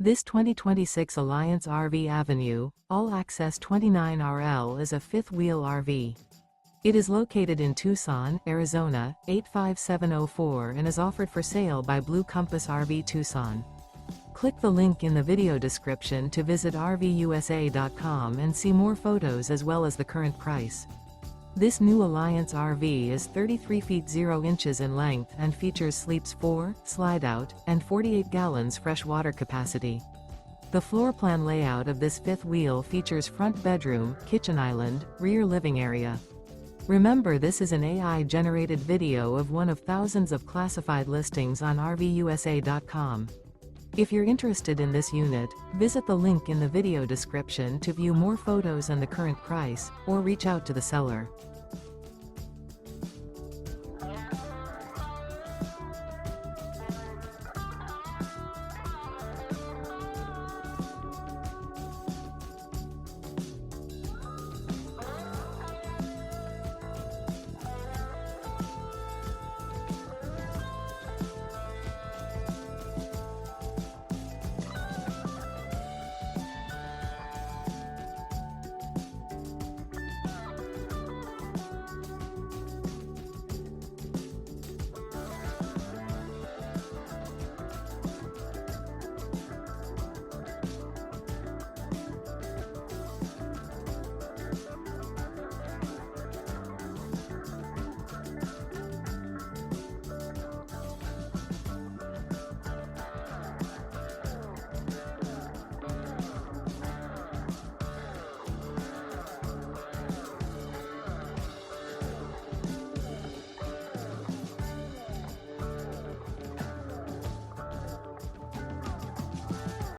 This 2026 Alliance RV Avenue, all-access 29RL is a fifth-wheel RV. It is located in Tucson, Arizona, 85704 and is offered for sale by Blue Compass RV Tucson. Click the link in the video description to visit RVUSA.com and see more photos as well as the current price. This new Alliance RV is 33 feet 0 inches in length and features sleeps 4, slide-out, and 48 gallons fresh water capacity. The floor plan layout of this fifth wheel features front bedroom, kitchen island, rear living area. Remember, this is an AI-generated video of one of thousands of classified listings on RVUSA.com. If you're interested in this unit, visit the link in the video description to view more photos and the current price, or reach out to the seller.